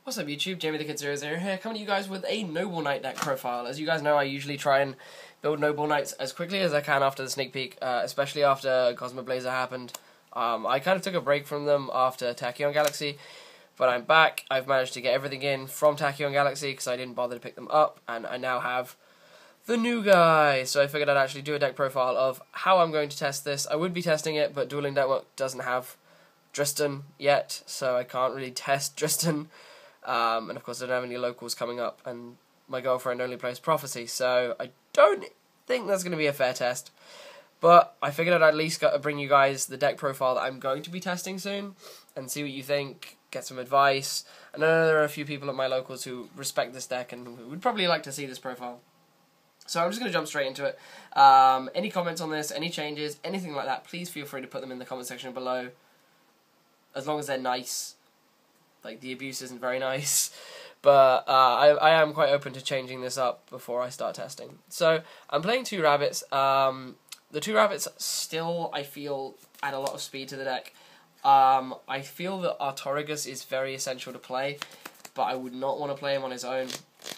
What's up YouTube, Jamie the Kid 00 here, coming to you guys with a Noble Knight deck profile. As you guys know, I usually try and build Noble Knights as quickly as I can after the sneak peek, especially after Cosmo Blazer happened. I kind of took a break from them after Tachyon Galaxy, but I'm back. I've managed to get everything in from Tachyon Galaxy because I didn't bother to pick them up, and I now have the new guy. So I figured I'd actually do a deck profile of how I'm going to test this. I would be testing it, but Dueling Network doesn't have Drystan yet, so I can't really test Drystan. And of course I don't have any locals coming up, and my girlfriend only plays Prophecy, so I don't think that's going to be a fair test. But I figured I'd at least bring you guys the deck profile that I'm going to be testing soon, and see what you think, get some advice. I know there are a few people at my locals who respect this deck and would probably like to see this profile. So I'm just going to jump straight into it. Any comments on this, any changes, anything like that, please feel free to put them in the comment section below, as long as they're nice. Like, the abuse isn't very nice, but I am quite open to changing this up before I start testing. So, I'm playing two rabbits. The two rabbits still, I feel, add a lot of speed to the deck. I feel that Artorigus is very essential to play, but I would not want to play him on his own.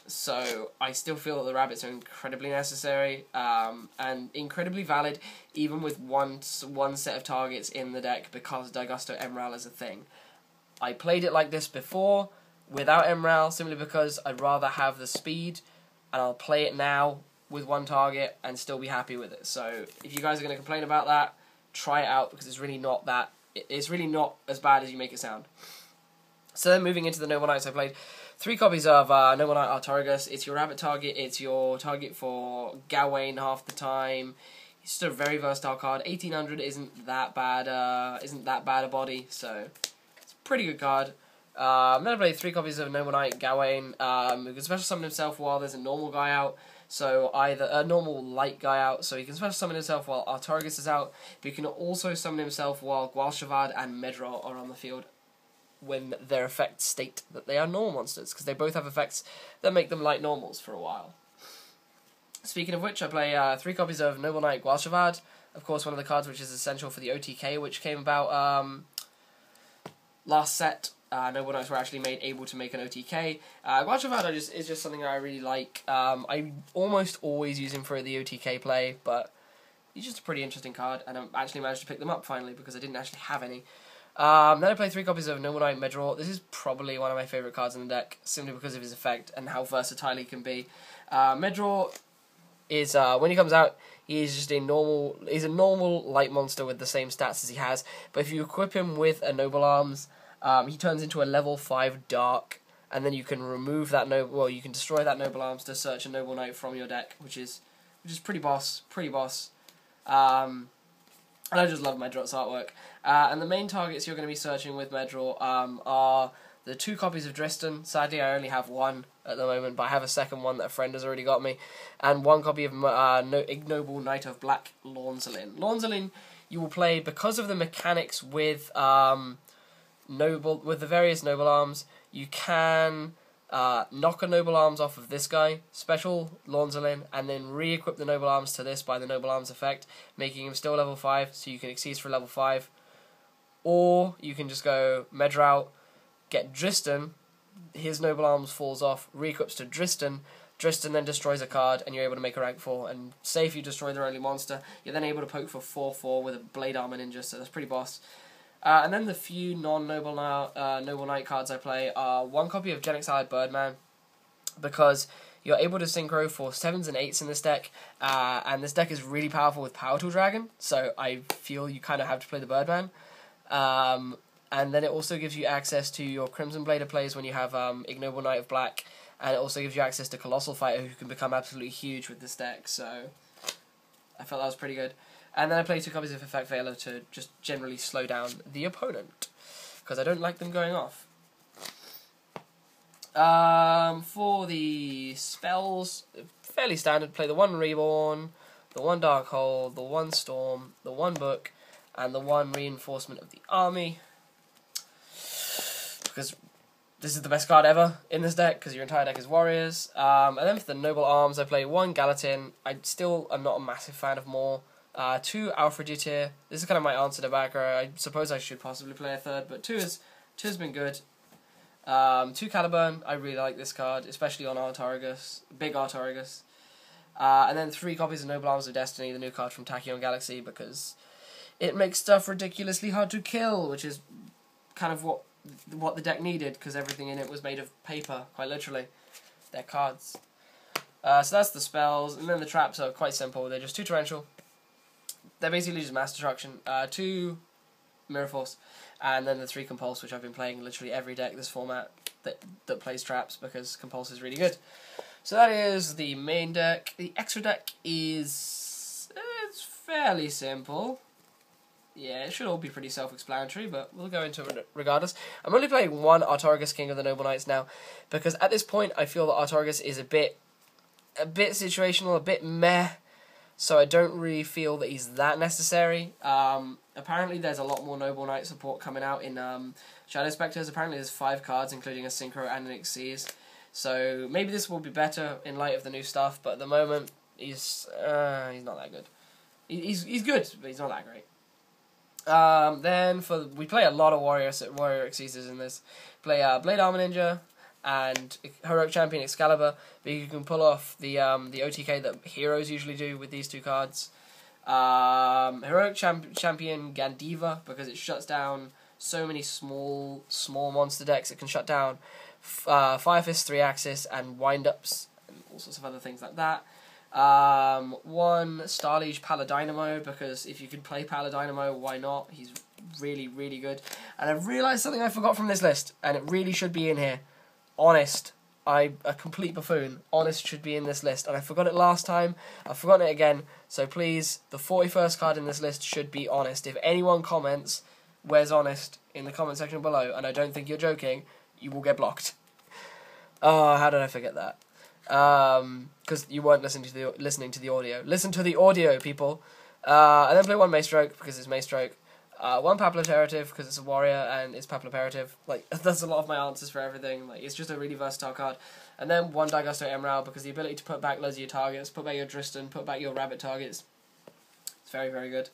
So, I still feel that the rabbits are incredibly necessary, and incredibly valid, even with one set of targets in the deck, because Daigusto Emerald is a thing. I played it like this before, without Emerald, simply because I'd rather have the speed, and I'll play it now with one target and still be happy with it. So if you guys are going to complain about that, try it out, because it's really not as bad as you make it sound. So then moving into the Noble Knights, I played 3 copies of Noble Knight Artorigus. It's your rabbit target, it's your target for Gawain half the time. It's just a very versatile card. 1800 isn't that bad a body, so pretty good card. I'm going to play 3 copies of Noble Knight Gawain, who can special summon himself while there's a normal guy out, so either a normal light guy out, so he can special summon himself while Artorigus is out, but he can also summon himself while Gwalchavad and Medror are on the field, when their effects state that they are normal monsters, because they both have effects that make them light normals for a while. Speaking of which, I play 3 copies of Noble Knight Gwalchavad, of course one of the cards which is essential for the OTK, which came about last set. Noble Knights were actually able to make an OTK. Gwalchavad is just something that I really like. I almost always use him for the OTK play, but he's just a pretty interesting card, and I actually managed to pick them up finally because I didn't actually have any. Then I play 3 copies of Noble Knight Medror. This is probably one of my favourite cards in the deck, simply because of his effect and how versatile he can be. Medror is, when he comes out, he's a normal light monster with the same stats as he has, but if you equip him with a Noble Arms, he turns into a level 5 Dark, and then you can remove that you can destroy that Noble Arms to search a Noble Knight from your deck, which is pretty boss, and I just love Medror's artwork. And the main targets you're going to be searching with Medror are the 2 copies of Drystan. Sadly, I only have 1 at the moment, but I have a second one that a friend has already got me, and 1 copy of Ignoble Knight of Black Launzelin. Launzelin you will play because of the mechanics with the various Noble Arms. You can knock a Noble Arms off of this guy, special Launzelin, and then re-equip the Noble Arms to this by the Noble Arms effect, making him still level 5, so you can exceed for level 5. Or you can just go Medror out, get Drystan, his Noble Arms falls off, re-equips to Drystan, Drystan then destroys a card, and you're able to make a rank 4, and say if you destroy their only monster, you're then able to poke for 4/4 with a Blade Armor Ninja, so that's pretty boss. And then the few non-Noble Knight cards I play are 1 copy of Gen Exiled Birdman, because you're able to synchro for 7s and 8s in this deck, and this deck is really powerful with Power Tool Dragon, so I feel you kind of have to play the Birdman. And then it also gives you access to your Crimson Blader plays when you have Ignoble Knight of Black, and it also gives you access to Colossal Fighter, who can become absolutely huge with this deck, so I felt that was pretty good. And then I play 2 copies of Effect Veiler to just generally slow down the opponent, because I don't like them going off. For the spells, fairly standard, play the 1 Reborn, the 1 Dark Hole, the 1 Storm, the 1 Book, and the 1 Reinforcement of the Army, because this is the best card ever in this deck, because your entire deck is warriors. And then for the Noble Arms, I play 1 Gallatin. I still am not a massive fan of more. 2 Alfredutier. This is kind of my answer to backer. I suppose I should possibly play a 3rd, but 2 has been good. 2 Caliburn, I really like this card, especially on Artorigus, big Artorigus. And then 3 copies of Noble Arms of Destiny, the new card from Tachyon Galaxy, because it makes stuff ridiculously hard to kill, which is kind of what the deck needed, because everything in it was made of paper, quite literally. They're cards. So that's the spells, and then the traps are quite simple. They're just 2 Torrential. They're basically just Mass Destruction. 2 Mirror Force, and then the 3 Compulse, which I've been playing literally every deck this format that plays traps, because Compulse is really good. So that is the main deck. The extra deck is it's fairly simple. Yeah, it should all be pretty self-explanatory, but we'll go into it regardless. I'm only playing 1 Artorigus, King of the Noble Knights now, because at this point I feel that Artorigus is a bit situational, a bit meh, so I don't really feel that he's that necessary. Apparently there's a lot more Noble Knight support coming out in Shadow Spectres. Apparently there's 5 cards, including a Synchro and an Xyz. So maybe this will be better in light of the new stuff, but at the moment he's not that good. He's good, but he's not that great. Then we play a lot of Warrior Xyzs in this. Play Blade Armor Ninja and Heroic Champion Excalibur, but you can pull off the OTK that heroes usually do with these 2 cards. Heroic Champion Gandiva, because it shuts down so many small monster decks. It can shut down Fire Fist 3-axis and wind-ups and all sorts of other things like that. 1 Starliege Paladynamo, because if you can play Paladynamo, why not? He's really, really good. And I've realised something I forgot from this list, and it really should be in here. Honest. I'm a complete buffoon. Honest should be in this list, and I forgot it last time. I've forgotten it again, so please, the 41st card in this list should be Honest. If anyone comments, where's Honest, in the comment section below, and I don't think you're joking, you will get blocked. Oh, how did I forget that? Because you weren't listening to the audio. Listen to the audio, people. And then play 1 Maestroke, because it's Maestroke. 1 Papilloperative, because it's a warrior and it's Papilloperative. Like, that's a lot of my answers for everything. Like, it's just a really versatile card. And then 1 Daigusto Emerald, because the ability to put back loads of your targets, put back your Drystan, put back your rabbit targets. It's very, very good.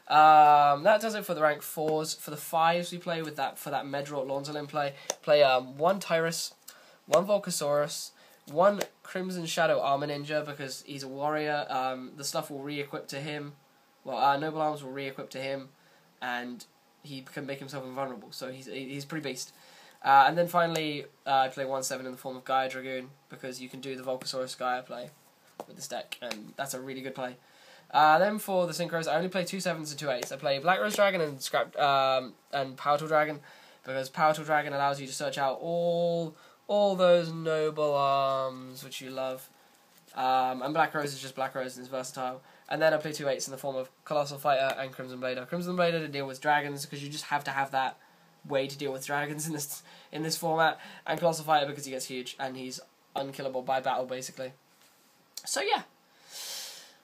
That does it for the rank 4s. For the 5s we play with that, for that Medrort Launzelin play 1 Tyrus, 1 Volcasaurus, 1 Crimson Shadow Armor Ninja, because he's a warrior. The stuff will re-equip to him. Well, Noble Arms will re-equip to him, and he can make himself invulnerable, so he's pretty beast. And then finally, I play 1/7 in the form of Gaia Dragoon, because you can do the Volcasaurus Gaia play with this deck, and that's a really good play. Then for the Synchros, I only play 2 7s and 2 8s. I play Black Rose Dragon and Powerful Dragon, because Powerful Dragon allows you to search out all those Noble Arms which you love. And Black Rose is just Black Rose and is versatile. And then I play 2 8s in the form of Colossal Fighter and Crimson Blader. Crimson Blader to deal with dragons, because you just have to have that way to deal with dragons in this format. And Colossal Fighter because he gets huge and he's unkillable by battle, basically. So yeah.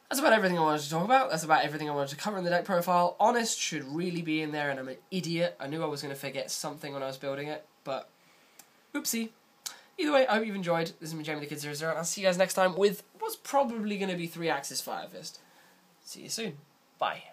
That's about everything I wanted to talk about. That's about everything I wanted to cover in the deck profile. Honest should really be in there, and I'm an idiot. I knew I was going to forget something when I was building it, but oopsie. Either way, I hope you've enjoyed. This has been Jamie the Kid 00, and I'll see you guys next time with what's probably going to be 3-axis Fire Fist. See you soon. Bye.